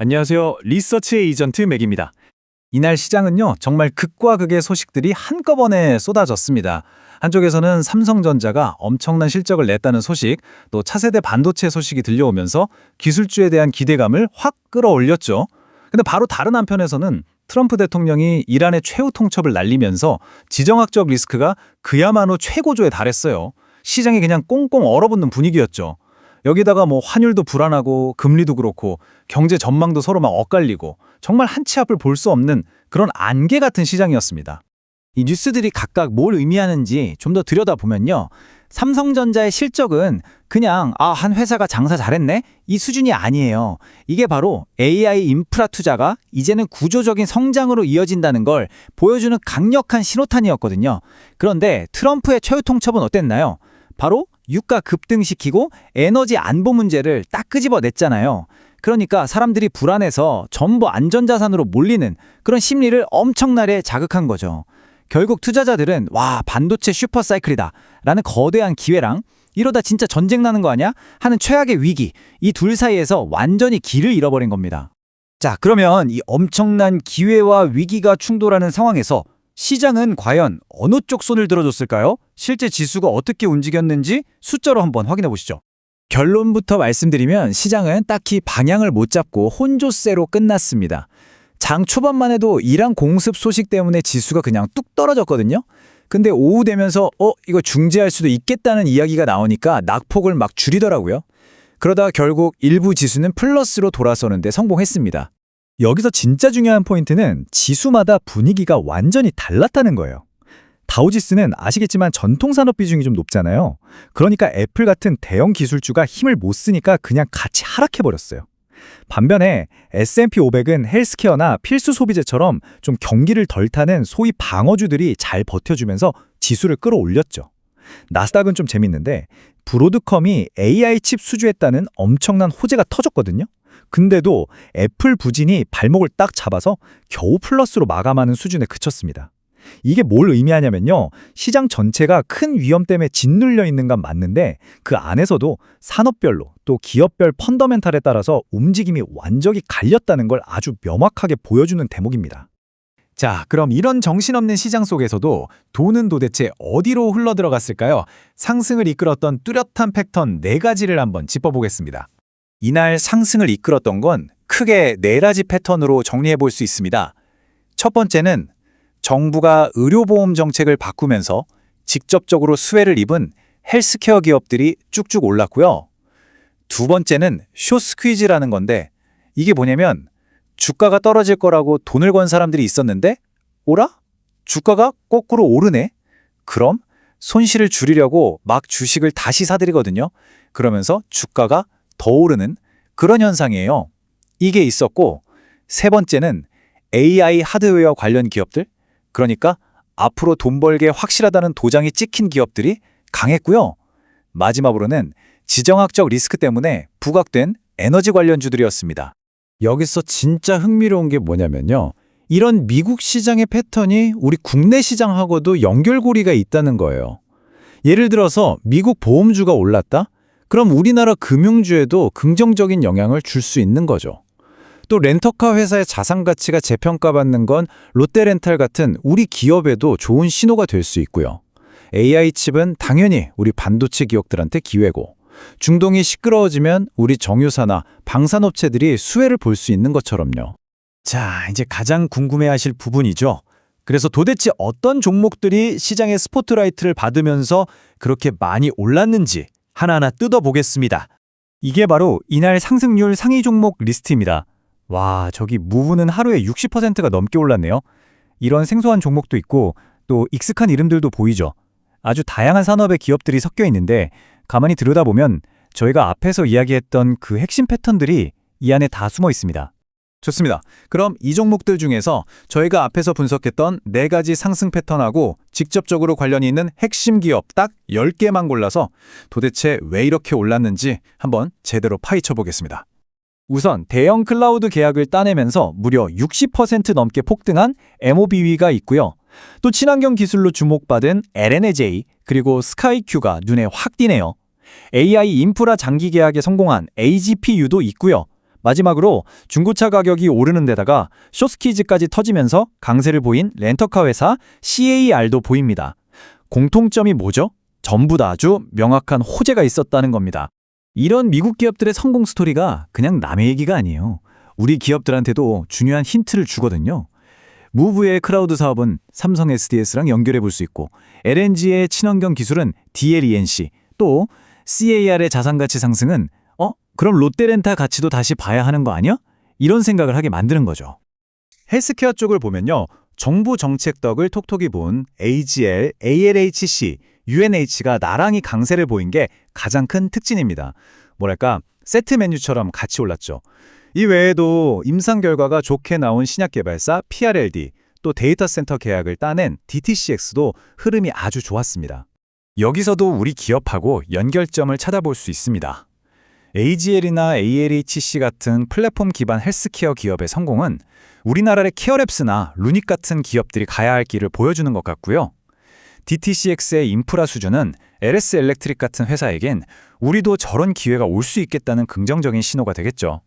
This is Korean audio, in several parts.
안녕하세요. 리서치 에이전트 맥입니다. 이날 시장은요, 정말 극과 극의 소식들이 한꺼번에 쏟아졌습니다. 한쪽에서는 삼성전자가 엄청난 실적을 냈다는 소식, 또 차세대 반도체 소식이 들려오면서 기술주에 대한 기대감을 확 끌어올렸죠. 근데 바로 다른 한편에서는 트럼프 대통령이 이란의 최후 통첩을 날리면서 지정학적 리스크가 그야말로 최고조에 달했어요. 시장이 그냥 꽁꽁 얼어붙는 분위기였죠. 여기다가 환율도 불안하고 금리도 그렇고 경제 전망도 서로 막 엇갈리고 정말 한 치 앞을 볼 수 없는 그런 안개 같은 시장이었습니다. 이 뉴스들이 각각 뭘 의미하는지 좀 더 들여다보면요. 삼성전자의 실적은 그냥 한 회사가 장사 잘했네? 이 수준이 아니에요. 이게 바로 AI 인프라 투자가 이제는 구조적인 성장으로 이어진다는 걸 보여주는 강력한 신호탄이었거든요. 그런데 트럼프의 최후 통첩은 어땠나요? 바로 유가 급등시키고 에너지 안보 문제를 딱 끄집어냈잖아요. 그러니까 사람들이 불안해서 전부 안전자산으로 몰리는 그런 심리를 엄청나게 자극한 거죠. 결국 투자자들은 반도체 슈퍼사이클이다 라는 거대한 기회랑 이러다 진짜 전쟁 나는 거 아니야? 하는 최악의 위기, 이 둘 사이에서 완전히 길을 잃어버린 겁니다. 자, 그러면 이 엄청난 기회와 위기가 충돌하는 상황에서 시장은 과연 어느 쪽 손을 들어줬을까요? 실제 지수가 어떻게 움직였는지 숫자로 한번 확인해 보시죠. 결론부터 말씀드리면 시장은 딱히 방향을 못 잡고 혼조세로 끝났습니다. 장 초반만 해도 이란 공습 소식 때문에 지수가 그냥 뚝 떨어졌거든요. 근데 오후 되면서 이거 중지할 수도 있겠다는 이야기가 나오니까 낙폭을 막 줄이더라고요. 그러다 결국 일부 지수는 플러스로 돌아서는데 성공했습니다. 여기서 진짜 중요한 포인트는 지수마다 분위기가 완전히 달랐다는 거예요. 다우지수는 아시겠지만 전통산업 비중이 좀 높잖아요. 그러니까 애플 같은 대형 기술주가 힘을 못 쓰니까 그냥 같이 하락해버렸어요. 반면에 S&P 500은 헬스케어나 필수 소비재처럼 좀 경기를 덜 타는 소위 방어주들이 잘 버텨주면서 지수를 끌어올렸죠. 나스닥은 좀 재밌는데 브로드컴이 AI 칩 수주했다는 엄청난 호재가 터졌거든요. 근데도 애플 부진이 발목을 딱 잡아서 겨우 플러스로 마감하는 수준에 그쳤습니다. 이게 뭘 의미하냐면요. 시장 전체가 큰 위험 때문에 짓눌려 있는 건 맞는데 그 안에서도 산업별로 또 기업별 펀더멘탈에 따라서 움직임이 완전히 갈렸다는 걸 아주 명확하게 보여주는 대목입니다. 자, 그럼 이런 정신없는 시장 속에서도 돈은 도대체 어디로 흘러들어갔을까요? 상승을 이끌었던 뚜렷한 패턴 4가지를 한번 짚어보겠습니다. 이날 상승을 이끌었던 건 크게 4가지 패턴으로 정리해 볼 수 있습니다. 첫 번째는 정부가 의료보험 정책을 바꾸면서 직접적으로 수혜를 입은 헬스케어 기업들이 쭉쭉 올랐고요. 두 번째는 숏스퀴즈라는 건데 이게 뭐냐면 주가가 떨어질 거라고 돈을 건 사람들이 있었는데 오라? 주가가 거꾸로 오르네? 그럼 손실을 줄이려고 막 주식을 다시 사들이거든요. 그러면서 주가가 더 오르는 그런 현상이에요. 이게 있었고 세 번째는 AI 하드웨어 관련 기업들, 그러니까 앞으로 돈 벌게 확실하다는 도장이 찍힌 기업들이 강했고요. 마지막으로는 지정학적 리스크 때문에 부각된 에너지 관련주들이었습니다. 여기서 진짜 흥미로운 게 뭐냐면요. 이런 미국 시장의 패턴이 우리 국내 시장하고도 연결고리가 있다는 거예요. 예를 들어서 미국 보험주가 올랐다? 그럼 우리나라 금융주에도 긍정적인 영향을 줄 수 있는 거죠. 또 렌터카 회사의 자산 가치가 재평가받는 건 롯데렌탈 같은 우리 기업에도 좋은 신호가 될 수 있고요. AI 칩은 당연히 우리 반도체 기업들한테 기회고, 중동이 시끄러워지면 우리 정유사나 방산업체들이 수혜를 볼 수 있는 것처럼요. 자, 이제 가장 궁금해하실 부분이죠. 그래서 도대체 어떤 종목들이 시장의 스포트라이트를 받으면서 그렇게 많이 올랐는지 하나하나 뜯어보겠습니다. 이게 바로 이날 상승률 상위 종목 리스트입니다. 와, 저기 무브는 하루에 60%가 넘게 올랐네요. 이런 생소한 종목도 있고 또 익숙한 이름들도 보이죠. 아주 다양한 산업의 기업들이 섞여 있는데 가만히 들여다보면 저희가 앞에서 이야기했던 그 핵심 패턴들이 이 안에 다 숨어 있습니다. 좋습니다. 그럼 이 종목들 중에서 저희가 앞에서 분석했던 4가지 상승 패턴하고 직접적으로 관련이 있는 핵심 기업 딱 10개만 골라서 도대체 왜 이렇게 올랐는지 한번 제대로 파헤쳐 보겠습니다. 우선 대형 클라우드 계약을 따내면서 무려 60% 넘게 폭등한 MOBW가 있고요. 또 친환경 기술로 주목받은 LNAJ 그리고 스카이큐가 눈에 확 띄네요. AI 인프라 장기 계약에 성공한 AGPU도 있고요. 마지막으로 중고차 가격이 오르는 데다가 숏스퀴즈까지 터지면서 강세를 보인 렌터카 회사 CAR도 보입니다. 공통점이 뭐죠? 전부 다 아주 명확한 호재가 있었다는 겁니다. 이런 미국 기업들의 성공 스토리가 그냥 남의 얘기가 아니에요. 우리 기업들한테도 중요한 힌트를 주거든요. 무브의 크라우드 사업은 삼성 SDS랑 연결해 볼 수 있고, LNG의 친환경 기술은 DLENC, 또 CAR의 자산가치 상승은 그럼 롯데렌타 가치도 다시 봐야 하는 거 아니야? 이런 생각을 하게 만드는 거죠. 헬스케어 쪽을 보면요. 정부 정책 덕을 톡톡히 본 AGL, ALHC, UNH가 나란히 강세를 보인 게 가장 큰 특징입니다. 뭐랄까, 세트 메뉴처럼 같이 올랐죠. 이 외에도 임상 결과가 좋게 나온 신약 개발사 PRLD, 또 데이터 센터 계약을 따낸 DTCX도 흐름이 아주 좋았습니다. 여기서도 우리 기업하고 연결점을 찾아볼 수 있습니다. AGL이나 ALHC 같은 플랫폼 기반 헬스케어 기업의 성공은 우리나라의 케어랩스나 루닉 같은 기업들이 가야 할 길을 보여주는 것 같고요. DTCX의 인프라 수준은 LS 엘렉트릭 같은 회사에겐 우리도 저런 기회가 올 수 있겠다는 긍정적인 신호가 되겠죠.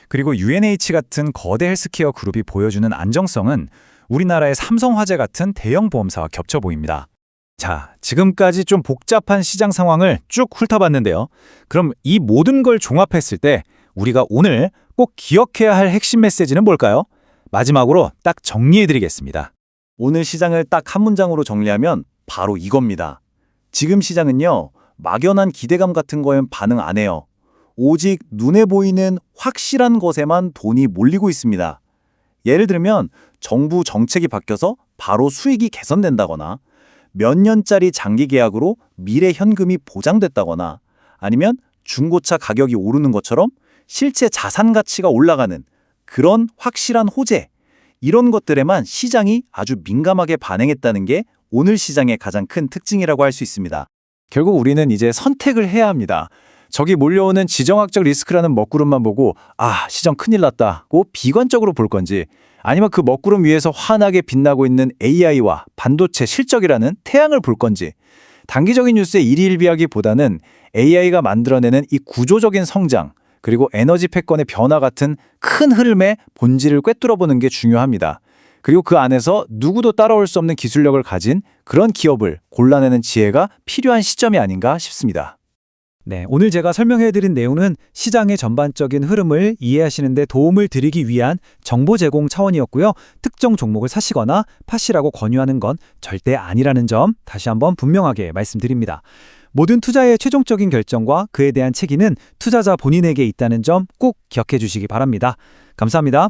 그리고 UNH 같은 거대 헬스케어 그룹이 보여주는 안정성은 우리나라의 삼성화재 같은 대형 보험사와 겹쳐 보입니다. 자, 지금까지 좀 복잡한 시장 상황을 쭉 훑어봤는데요. 그럼 이 모든 걸 종합했을 때 우리가 오늘 꼭 기억해야 할 핵심 메시지는 뭘까요? 마지막으로 딱 정리해드리겠습니다. 오늘 시장을 딱 한 문장으로 정리하면 바로 이겁니다. 지금 시장은요, 막연한 기대감 같은 거엔 반응 안 해요. 오직 눈에 보이는 확실한 것에만 돈이 몰리고 있습니다. 예를 들면 정부 정책이 바뀌어서 바로 수익이 개선된다거나, 몇 년짜리 장기 계약으로 미래 현금이 보장됐다거나, 아니면 중고차 가격이 오르는 것처럼 실제 자산 가치가 올라가는 그런 확실한 호재, 이런 것들에만 시장이 아주 민감하게 반응했다는 게 오늘 시장의 가장 큰 특징이라고 할 수 있습니다. 결국 우리는 이제 선택을 해야 합니다. 저기 몰려오는 지정학적 리스크라는 먹구름만 보고 시장 큰일 났다고 비관적으로 볼 건지, 아니면 그 먹구름 위에서 환하게 빛나고 있는 AI와 반도체 실적이라는 태양을 볼 건지, 단기적인 뉴스에 일희일비하기보다는 AI가 만들어내는 이 구조적인 성장, 그리고 에너지 패권의 변화 같은 큰 흐름의 본질을 꿰뚫어보는 게 중요합니다. 그리고 그 안에서 누구도 따라올 수 없는 기술력을 가진 그런 기업을 골라내는 지혜가 필요한 시점이 아닌가 싶습니다. 네, 오늘 제가 설명해드린 내용은 시장의 전반적인 흐름을 이해하시는 데 도움을 드리기 위한 정보 제공 차원이었고요. 특정 종목을 사시거나 파시라고 권유하는 건 절대 아니라는 점 다시 한번 분명하게 말씀드립니다. 모든 투자의 최종적인 결정과 그에 대한 책임은 투자자 본인에게 있다는 점 꼭 기억해 주시기 바랍니다. 감사합니다.